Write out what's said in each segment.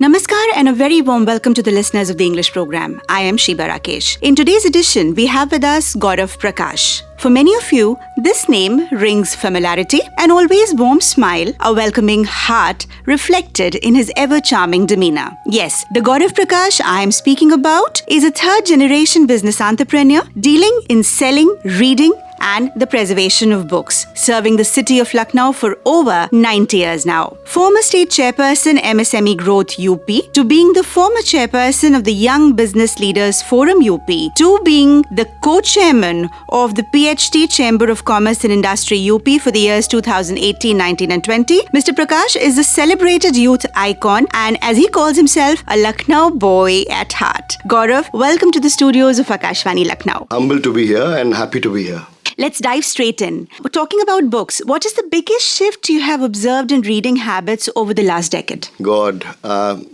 Namaskar and a very warm welcome to the listeners of the English program. I am Sheeba Rakesh. In today's edition, we have with us Gaurav Prakash. For many of you, this name rings familiarity, an always warm smile, a welcoming heart reflected in his ever-charming demeanor. Yes, the Gaurav Prakash I am speaking about is a third-generation business entrepreneur dealing in selling, reading, and the preservation of books, serving the city of Lucknow for over 90 years now. Former state chairperson MSME Growth UP, to being the former chairperson of the Young Business Leaders Forum UP, to being the co-chairman of the PhD Chamber of Commerce and Industry UP for the years 2018, 19 and 20, Mr. Prakash is a celebrated youth icon and, as he calls himself, a Lucknow boy at heart. Gaurav, welcome to the studios of Akashvani Lucknow. Humble to be here and happy to be here. Let's dive straight in. We're talking about books. What is the biggest shift you have observed in reading habits over the last decade? God,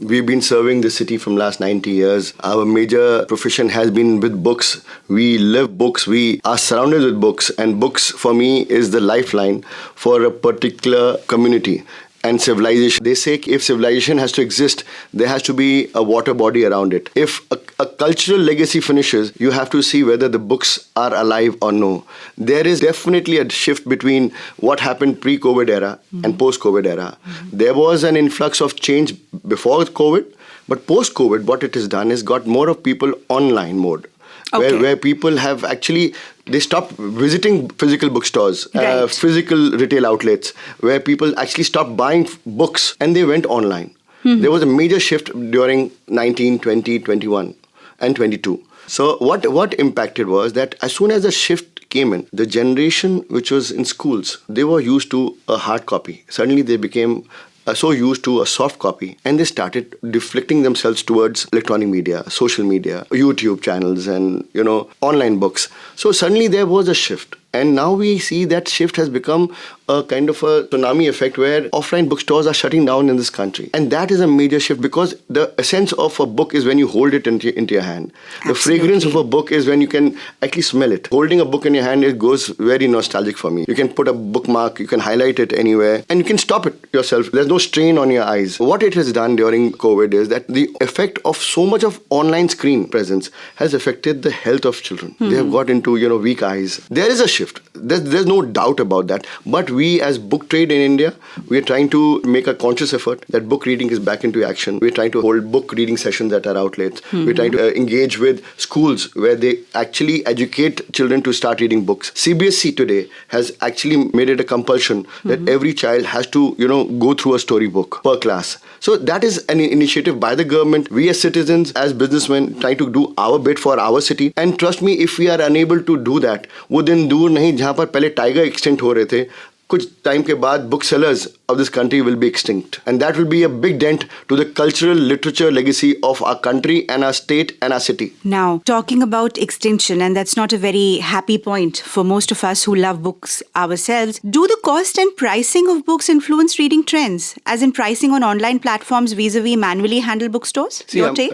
we've been serving the city from last 90 years. Our major profession has been with books. We live books. We are surrounded with books. And books, for me, is the lifeline for a particular community. And civilization. They say if civilization has to exist, there has to be a water body around it. If a cultural legacy finishes, you have to see whether the books are alive or no. There is definitely a shift between what happened pre-COVID era and post-COVID era. There was an influx of change before COVID, but post-COVID, what it has done is got more of people online mode. Okay. Where people have actually, they stopped visiting physical bookstores, right. Physical retail outlets, where people actually stopped buying books and they went online. There was a major shift during 19, 20, 21 and 22. So what impacted was that as soon as the shift came in, the generation which was in schools, they were used to a hard copy. Suddenly they became so used to a soft copy, and they started deflecting themselves towards electronic media, social media, YouTube channels, and online books. So suddenly there was a shift. And now we see that shift has become a kind of a tsunami effect where offline bookstores are shutting down in this country. And that is a major shift because the essence of a book is when you hold it into your hand. Absolutely. The fragrance of a book is when you can actually smell it. Holding a book in your hand, it goes very nostalgic for me. You can put a bookmark, you can highlight it anywhere, and you can stop it yourself. There's no strain on your eyes. What it has done during COVID is that the effect of so much of online screen presence has affected the health of children. They have got into, weak eyes. There is a shift. There's no doubt about that. But we as book trade in India, we are trying to make a conscious effort that book reading is back into action. We're trying to hold book reading sessions at our outlets. We're trying to engage with schools where they actually educate children to start reading books. CBSE today has actually made it a compulsion that every child has to, go through a storybook per class. So that is an initiative by the government. We as citizens, as businessmen, trying to do our bit for our city. And trust me, if we are unable to do that, वो दिन दूर नहीं जहाँ पर पहले tiger extinct हो रहे थे, कुछ टाइम के बाद book sellers of this country will be extinct. And that will be a big dent to the cultural literature legacy of our country and our state and our city. Now, talking about extinction, and that's not a very happy point for most of us who love books ourselves, do the cost and pricing of books influence reading trends, as in pricing on online platforms vis-a-vis manually handled bookstores? Your take?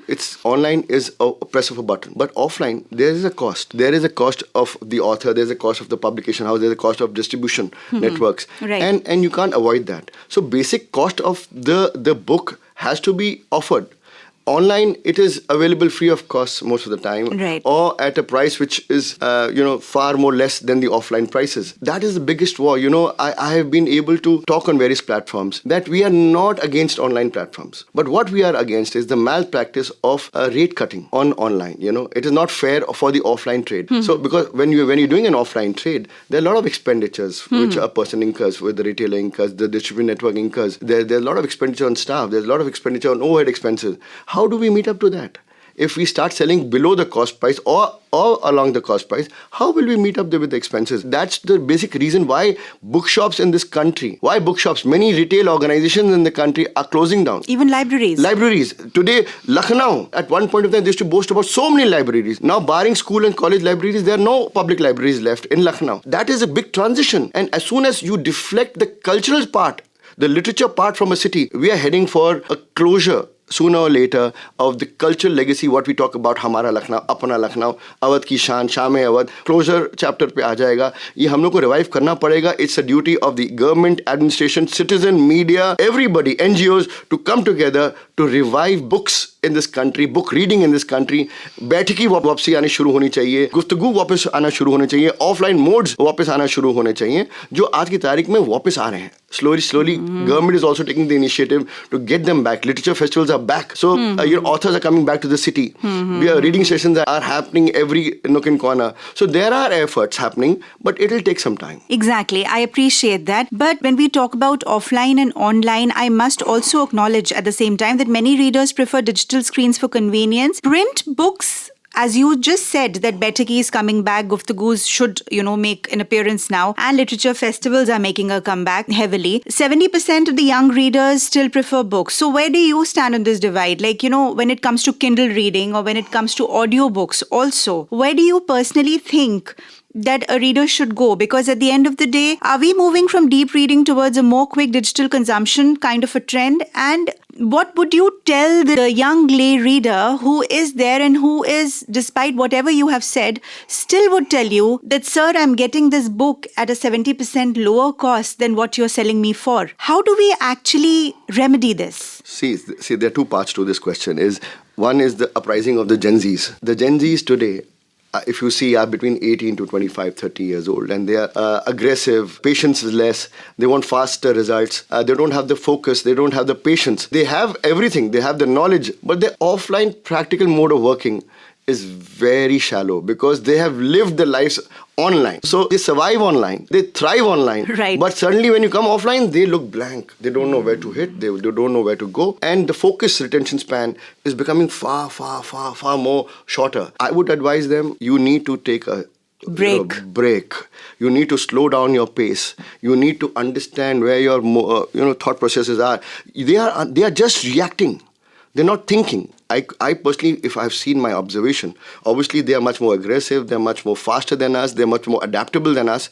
It's online is a press of a button. But offline, there is a cost. There is a cost of the author, there's a cost of the publication house, there's a cost of distribution networks. Right. And you can't avoid that. So basic cost of the book has to be offered. Online, it is available free of cost most of the time, right, or at a price which is, far more less than the offline prices. That is the biggest war. I have been able to talk on various platforms that we are not against online platforms. But what we are against is the malpractice of rate cutting on online. It is not fair for the offline trade. So because when you're doing an offline trade, there are a lot of expenditures which a person incurs, with the retailer incurs, the distribution network incurs. There's a lot of expenditure on staff. There's a lot of expenditure on overhead expenses. How do we meet up to that? If we start selling below the cost price or along the cost price, how will we meet up there with the expenses? That's the basic reason why bookshops in this country, many retail organizations in the country are closing down. Even libraries. Libraries. Today, Lucknow, at one point of time, they used to boast about so many libraries. Now, barring school and college libraries, there are no public libraries left in Lucknow. That is a big transition. And as soon as you deflect the cultural part, the literature part from a city, we are heading for a closure sooner or later of the cultural legacy, what we talk about, Hamara Lucknow, Apna Lucknow, Awadh ki Shaan, Sham-e Awadh, closure chapter पे आ जाएगा. ये हम लोग को revive करना पड़ेगा. It's a duty of the government, administration, citizen, media, everybody, NGOs to come together to revive books in this country, book reading in this country. बैठकी वापसी आनी शुरू होनी चाहिए, गुफ्तगू वापस आना शुरू होने चाहिए, ऑफलाइन मोड्स वापस आना शुरू होने चाहिए, जो आज की तारीख में वापस आ रहे हैं. Slowly, government is also taking the initiative to get them back. Literature festivals are back. So, your authors are coming back to the city. Reading sessions are happening every nook and corner. So, there are efforts happening, but it will take some time. Exactly. I appreciate that. But when we talk about offline and online, I must also acknowledge at the same time that many readers prefer digital screens for convenience. Print books, as you just said, that Baitaki is coming back, Guftagoos should, make an appearance now, and literature festivals are making a comeback heavily. 70% of the young readers still prefer books. So where do you stand on this divide? Like, when it comes to Kindle reading or when it comes to audiobooks also, where do you personally think that a reader should go? Because at the end of the day, are we moving from deep reading towards a more quick digital consumption kind of a trend? And what would you tell the young lay reader who is there and who is, despite whatever you have said, still would tell you that, sir, I'm getting this book at a 70% lower cost than what you're selling me for? How do we actually remedy this? See, there are two parts to this question. One is the uprising of the Gen Zs. The Gen Zs today, if you see, are between 18 to 25, 30 years old, and they are aggressive, patience is less, they want faster results, they don't have the focus, they don't have the patience. They have everything, they have the knowledge, but their offline practical mode of working is very shallow because they have lived their lives online. So they survive online, they thrive online. Right. But suddenly when you come offline, they look blank. They don't know where to hit, they don't know where to go. And the focus retention span is becoming far more shorter. I would advise them, you need to take a break. You need to slow down your pace. You need to understand where your thought processes are. They are just reacting. They're not thinking. I personally, if I've seen my observation, obviously they are much more aggressive, they're much more faster than us, they're much more adaptable than us,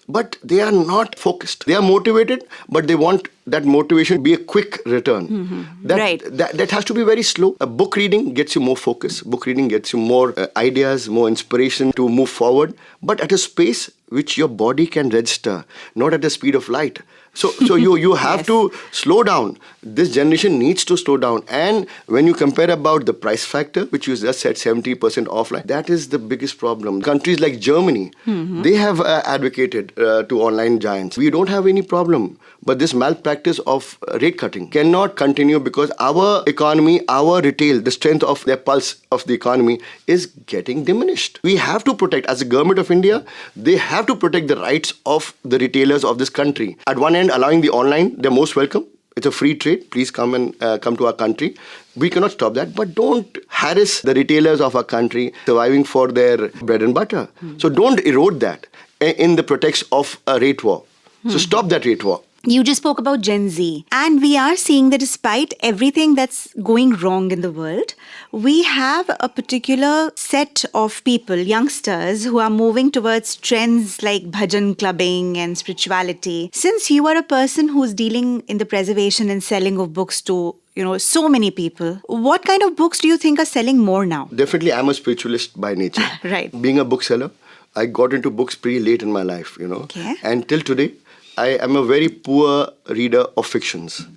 but they are not focused. They are motivated, but they want that motivation to be a quick return. That has to be very slow. A book reading gets you more focus. Book reading gets you more ideas, more inspiration to move forward, but at a pace which your body can register, not at the speed of light. So you have to slow down. This generation needs to slow down. And when you compare about the price factor, which you just said 70% offline, that is the biggest problem. Countries like Germany, they have advocated to online giants. We don't have any problem. But this malpractice of rate cutting cannot continue because our economy, our retail, the strength of their pulse of the economy is getting diminished. We have to protect, as the government of India, they have to protect the rights of the retailers of this country. At one end, allowing the online, they're most welcome. It's a free trade. Please come and come to our country. We cannot stop that, but don't harass the retailers of our country surviving for their bread and butter. So don't erode that in the pretext of a rate war. So stop that rate war. You just spoke about Gen Z, and we are seeing that despite everything that's going wrong in the world, we have a particular set of people, youngsters, who are moving towards trends like bhajan clubbing and spirituality. Since you are a person who's dealing in the preservation and selling of books to so many people, what kind of books do you think are selling more now? Definitely, I'm a spiritualist by nature. Right. Being a bookseller, I got into books pretty late in my life, Okay. And till today, I am a very poor reader of fictions.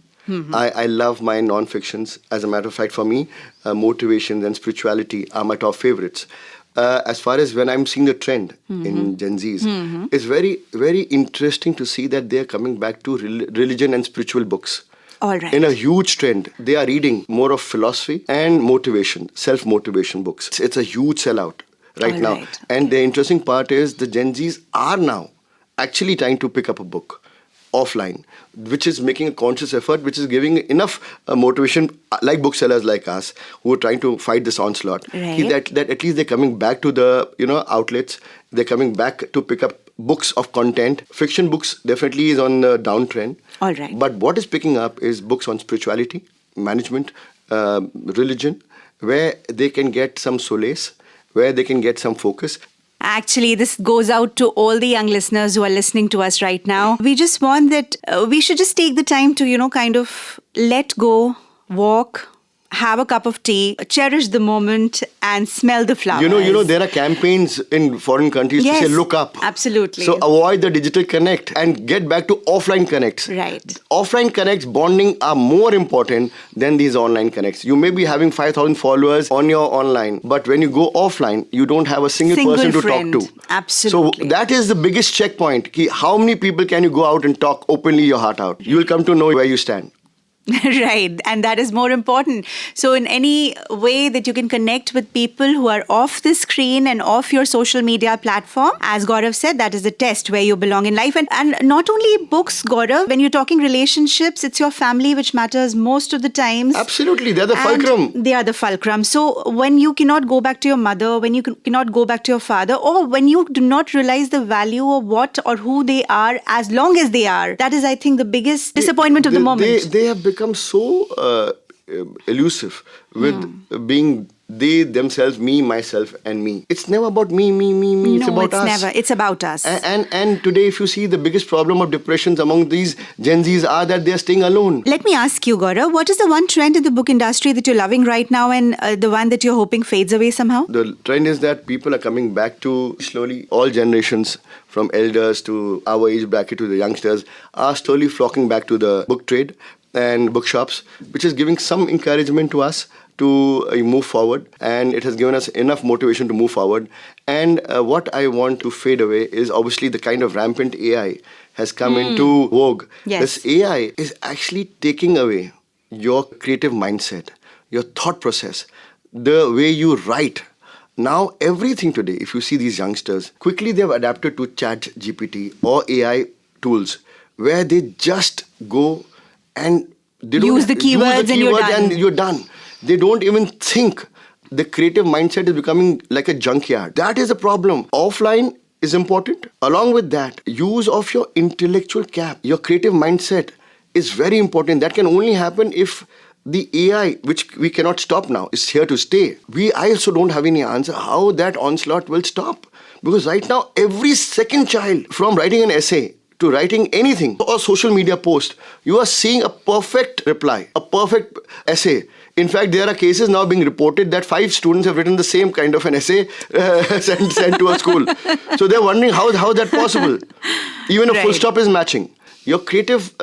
I love my non-fictions. As a matter of fact, for me, motivation and spirituality are my top favorites. As far as when I'm seeing the trend in Gen Zs, it's very, very interesting to see that they're coming back to religion and spiritual books. All right. In a huge trend, they are reading more of philosophy and motivation, self-motivation books. It's a huge sellout right now. Right. And the interesting part is the Gen Zs are now actually trying to pick up a book offline, which is making a conscious effort, which is giving enough motivation, like booksellers like us, who are trying to fight this onslaught. Right. That at least they're coming back to the outlets. They're coming back to pick up books of content. Fiction books definitely is on the downtrend. All right. But what is picking up is books on spirituality, management, religion, where they can get some solace, where they can get some focus. Actually, this goes out to all the young listeners who are listening to us right now. We just want that we should just take the time to, kind of let go, walk, have a cup of tea, cherish the moment, and smell the flowers. You know, there are campaigns in foreign countries to say, look up. Absolutely. So avoid the digital connect and get back to offline connects. Right. Offline connects, bonding are more important than these online connects. You may be having 5,000 followers on your online, but when you go offline, you don't have a single person to friend. talk to. Absolutely. So that is the biggest checkpoint. How many people can you go out and talk openly your heart out? You will come to know where you stand. Right. And that is more important. So in any way that you can connect with people who are off the screen and off your social media platform, as Gaurav said, that is the test where you belong in life. And not only books, Gaurav, when you're talking relationships, it's your family which matters most of the times. Absolutely. They're the fulcrum. They are the fulcrum. So when you cannot go back to your mother, when you cannot go back to your father, or when you do not realize the value of what or who they are as long as they are, that is, I think, the biggest disappointment of the moment. They have become so elusive with being they, themselves, me, myself, and me. It's never about me. It's about us. No, it's never. It's about us. And today, if you see, the biggest problem of depressions among these Gen Zs are that they're staying alone. Let me ask you, Gaurav, what is the one trend in the book industry that you're loving right now and the one that you're hoping fades away somehow? The trend is that people are coming back to slowly, all generations, from elders to our age bracket to the youngsters, are slowly flocking back to the book trade and bookshops, which is giving some encouragement to us to move forward, and it has given us enough motivation to move forward. And what I want to fade away is obviously the kind of rampant AI has come into vogue. Yes. This AI is actually taking away your creative mindset, your thought process, the way you write. Now, everything today, if you see these youngsters, quickly they've adapted to Chat GPT or AI tools where they just go and they use the keywords and you're done. They don't even think. The creative mindset is becoming like a junkyard. That is a problem. Offline is important. Along with that, use of your intellectual cap, your creative mindset is very important. That can only happen if the AI, which we cannot stop now, is here to stay. I also don't have any answer how that onslaught will stop. Because right now, every second child, from writing an essay to writing anything or social media post, you are seeing a perfect reply, a perfect essay. In fact, there are cases now being reported that 5 students have written the same kind of an essay sent to a school. So they're wondering how that's possible. Even a full stop is matching. Your creative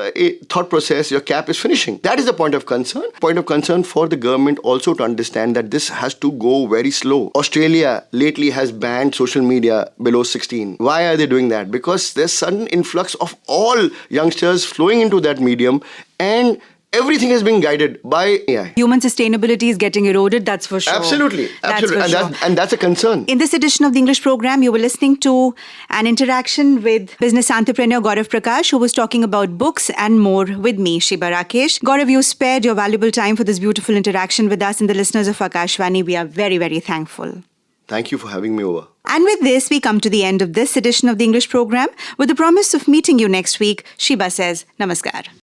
thought process, your cap is finishing. That is the point of concern. Point of concern for the government also to understand that this has to go very slow. Australia lately has banned social media below 16. Why are they doing that? Because there's sudden influx of all youngsters flowing into that medium, and everything is being guided by AI. Human sustainability is getting eroded, that's for sure. Absolutely. And that's a concern. In this edition of the English program, you were listening to an interaction with business entrepreneur Gaurav Prakash, who was talking about books and more with me, Sheeba Rakesh. Gaurav, you spared your valuable time for this beautiful interaction with us and the listeners of Akashvani. We are very, very thankful. Thank you for having me over. And with this, we come to the end of this edition of the English program. With the promise of meeting you next week, Sheeba says, Namaskar.